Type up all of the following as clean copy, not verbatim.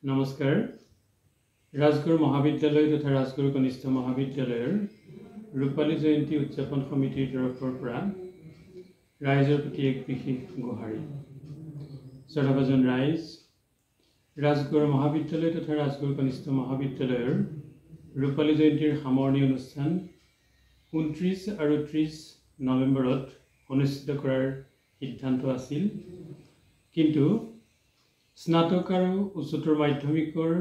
নমস্কাৰ ৰাজগড় মহাবিদ্যালয় তথা ৰাজগড় কনিষ্ঠ মহাবিদ্যালয়ৰ ৰূপালী জয়ন্তী উদযাপন সমিতিৰ তৰফৰ পৰা ৰাইজৰ প্ৰতি এক বিশেষ গুহাৰি। শ্ৰদ্ধাভাজন ৰাইজ, ৰাজগড় মহাবিদ্যালয় তথা ৰাজগড় কনিষ্ঠ মহাবিদ্যালয়ৰ ৰূপালী জয়ন্তীৰ সামৰণি অনুষ্ঠান 29 আৰু 30 নৱেম্বৰত অনুষ্ঠিত কৰাৰ সিদ্ধান্ত আছিল, কিন্তু স্নাতক আৰু উচ্চতৰ মাধ্যমিকৰ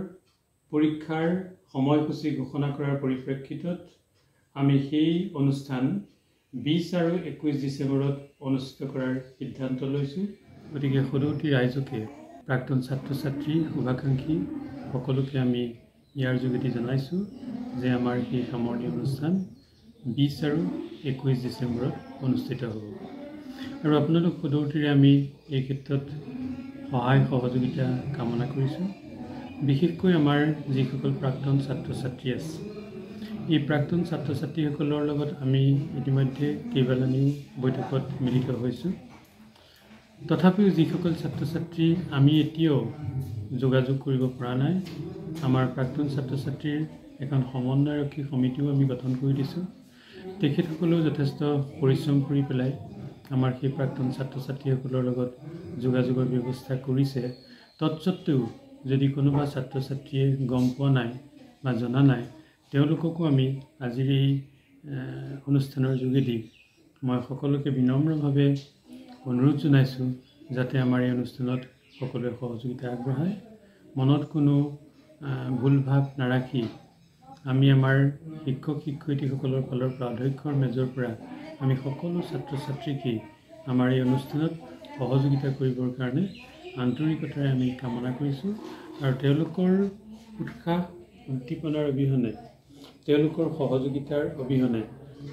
পৰীক্ষাৰ সময়সূচী ঘোষণা কৰাৰ পৰিপ্ৰেক্ষিতত আমি সেই অনুষ্ঠান 20 আৰু 21 ডিচেম্বৰত অনুষ্ঠিত কৰাৰ সিদ্ধান্ত লৈছোঁ। গতিকে সদৌতি ৰাইজকে, প্ৰাক্তন ছাত্ৰ ছাত্ৰী, শুভাকাংক্ষী সকলোকে আমি ইয়াৰ যোগেদি জনাইছোঁ যে আমাৰ সেই সামৰণি অনুষ্ঠান 20 আৰু 21 ডিচেম্বৰত অনুষ্ঠিত হ'ব। আৰু আপোনালোক সদৌতিৰে আমি এই ক্ষেত্ৰত সহায় সহযোগিতা কামনা কৰিছোঁ। বিশেষকৈ আমাৰ যিসকল প্ৰাক্তন ছাত্ৰ ছাত্ৰী আছে, এই প্ৰাক্তন ছাত্ৰ ছাত্ৰীসকলৰ লগত আমি ইতিমধ্যে কেইবালানিও বৈঠকত মিলিত হৈছোঁ। তথাপিও যিসকল ছাত্ৰ ছাত্ৰী আমি এতিয়াও যোগাযোগ কৰিব পৰা নাই, আমাৰ প্ৰাক্তন ছাত্ৰ ছাত্ৰীৰ এখন সমন্বয়ৰক্ষী সমিতিও আমি গঠন কৰি দিছোঁ। তেখেতসকলেও যথেষ্ট পৰিশ্ৰম কৰি পেলাই আমাৰ সেই প্ৰাক্তন ছাত্ৰ ছাত্ৰীসকলৰ লগত যোগাযোগৰ ব্যৱস্থা কৰিছে। তৎসত্ত্বেও যদি কোনোবা ছাত্ৰ ছাত্ৰীয়ে গম পোৱা নাই বা জনা নাই, তেওঁলোককো আমি আজিৰ এই অনুষ্ঠানৰ যোগেদি মই সকলোকে বিনম্ৰভাৱে অনুৰোধ জনাইছোঁ যাতে আমাৰ এই অনুষ্ঠানত সকলোৱে সহযোগিতা আগবঢ়ায়। মনত কোনো ভুল ভাৱ নাৰাখি আমি আমাৰ শিক্ষক শিক্ষয়িত্ৰীসকলৰ ফালৰ পৰা, অধ্যক্ষৰ মেজৰ পৰা আমি সকলো ছাত্ৰ ছাত্ৰীকেই আমাৰ এই অনুষ্ঠানত সহযোগিতা কৰিবৰ কাৰণে আন্তৰিকতাৰে আমি কামনা কৰিছোঁ। আৰু তেওঁলোকৰ উৎসাহ উদ্দীপনাৰ অবিহনে, তেওঁলোকৰ সহযোগিতাৰ অবিহনে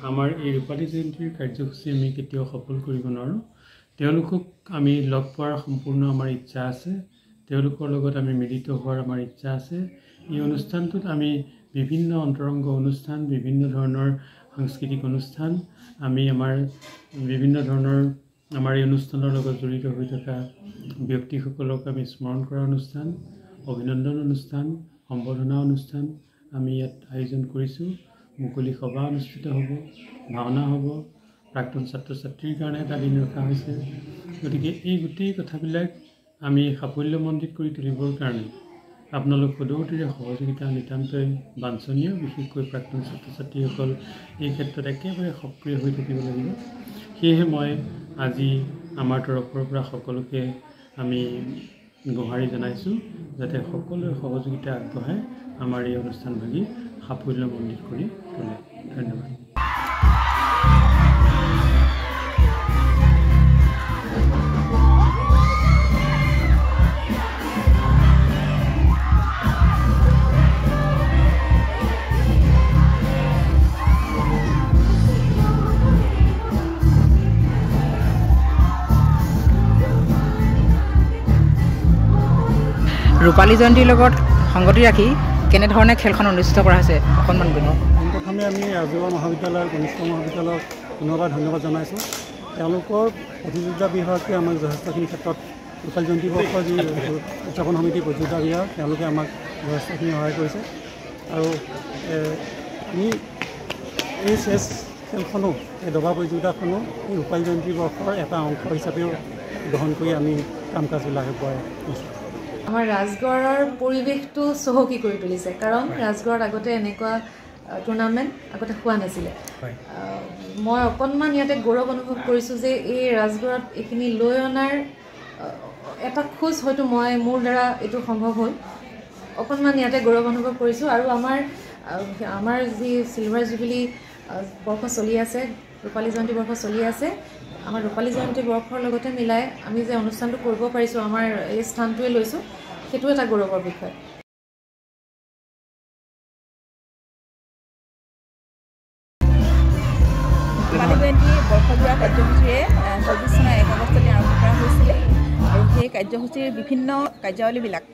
আমাৰ এই ৰূপালী জয়ন্তীৰ কাৰ্যসূচী আমি কেতিয়াও সফল কৰিব নোৱাৰোঁ। তেওঁলোকক আমি লগ পোৱাৰ সম্পূৰ্ণ আমাৰ ইচ্ছা আছে, তেওঁলোকৰ লগত আমি মিলিত হোৱাৰ আমাৰ ইচ্ছা আছে। এই অনুষ্ঠানটোত আমি বিভিন্ন অন্তৰংগ অনুষ্ঠান, বিভিন্ন ধৰণৰ সাংস্কৃতিক অনুষ্ঠান, আমি আমাৰ বিভিন্ন ধৰণৰ আমাৰ এই অনুষ্ঠানৰ লগত জড়িত হৈ থকা ব্যক্তিসকলক আমি স্মৰণ কৰা অনুষ্ঠান, অভিনন্দন অনুষ্ঠান, সম্বৰ্ধনা অনুষ্ঠান আমি ইয়াত আয়োজন কৰিছোঁ। মুকলি সভা অনুষ্ঠিত হ'ব, ভাওনা হ'ব, প্ৰাক্তন ছাত্ৰ ছাত্ৰীৰ কাৰণে এটা দিন ৰখা হৈছে। গতিকে এই গোটেই কথাবিলাক আমি সাফল্যমণ্ডিত কৰি তুলিবৰ কাৰণে আপোনালোক সদৌতিৰে সহযোগিতা নিতান্তই বাঞ্ছনীয়। বিশেষকৈ প্ৰাক্তন ছাত্ৰ ছাত্ৰীসকল এই ক্ষেত্ৰত একেবাৰে সক্ৰিয় হৈ থাকিব লাগিব। সেয়েহে মই আজি আমাৰ তৰফৰ পৰা সকলোকে আমি গুহাৰি জনাইছোঁ যাতে সকলোৱে সহযোগিতা আগবঢ়াই আমাৰ এই অনুষ্ঠানভাগি সাফল্যমণ্ডিত কৰি তোলে। ধন্যবাদ। ৰূপালী জয়ন্তীৰ লগত সংগতি ৰাখি কেনেধৰণে খেলখন অনুষ্ঠিত কৰা হৈছে অকণমান কৈ দিয়ক। প্ৰথমে আমি ৰাজগড় মহাবিদ্যালয়ৰ কনিষ্ঠ মহাবিদ্যালয়ক পুনৰবাৰ ধন্যবাদ জনাইছোঁ। তেওঁলোকৰ প্ৰতিযোগিতা বিভাগে আমাক যথেষ্টখিনি ক্ষেত্ৰত ৰূপালী জয়ন্তী বৰ্ষৰ যি উদযাপন সমিতি প্ৰতিযোগিতা বিভাগ, তেওঁলোকে আমাক যথেষ্টখিনি সহায় কৰিছে। আৰু আমি এই চেছ খেলখনো, এই দবা প্ৰতিযোগিতাখনো এই ৰূপালী জয়ন্তী বৰ্ষৰ এটা অংশ হিচাপেও গ্ৰহণ কৰি আমি কাম কাজবিলাক আগবঢ়াই নিছোঁ। আমাৰ ৰাজগড়ৰ পৰিৱেশটো চহকী কৰি তুলিছে, কাৰণ ৰাজগড়ত আগতে এনেকুৱা টুৰ্ণামেণ্ট আগতে হোৱা নাছিলে। মই অকণমান ইয়াতে গৌৰৱ অনুভৱ কৰিছোঁ যে এই ৰাজগড়ত এইখিনি লৈ অনাৰ এটা খোজ হয়তো মোৰ দ্বাৰা এইটো সম্ভৱ হ'ল। অকণমান ইয়াতে গৌৰৱ অনুভৱ কৰিছোঁ। আৰু আমাৰ যি চিলভাৰ জুবিলি বৰ্ষ চলি আছে, ৰূপালী জয়ন্তী বৰ্ষ চলি আছে, আমাৰ ৰূপালী জয়ন্তী বৰ্ষৰ লগতে মিলাই আমি যে অনুষ্ঠানটো কৰিব পাৰিছোঁ, আমাৰ এই স্থানটোৱে লৈছোঁ, সেইটো এটা গৌৰৱৰ বিষয়। ৰূপালী জয়ন্তী বৰ্ষজোৰা কাৰ্যসূচীৰে 24 চনৰ 1 আগষ্টলৈ আৰম্ভ কৰা হৈছিলে। আৰু সেই কাৰ্যসূচীৰ বিভিন্ন কাৰ্যাৱলীবিলাক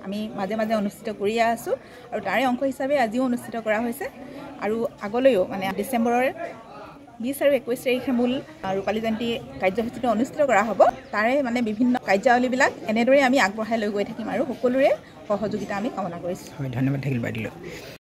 আমি মাজে মাজে অনুষ্ঠিত কৰিয়ে আছোঁ, আৰু তাৰে অংশ হিচাপে আজিও অনুষ্ঠিত কৰা হৈছে। আৰু আগলৈও মানে ডিচেম্বৰৰ 20 আৰু 21 তাৰিখে মূল ৰূপালী জয়ন্তী কাৰ্যসূচীটো অনুষ্ঠিত কৰা হ'ব। তাৰে মানে বিভিন্ন কাৰ্যাৱলীবিলাক এনেদৰে আমি আগবঢ়াই লৈ গৈ থাকিম আৰু সকলোৰে সহযোগিতা আমি কামনা কৰিছোঁ। হয়, ধন্যবাদ থাকিল বাইদেউ।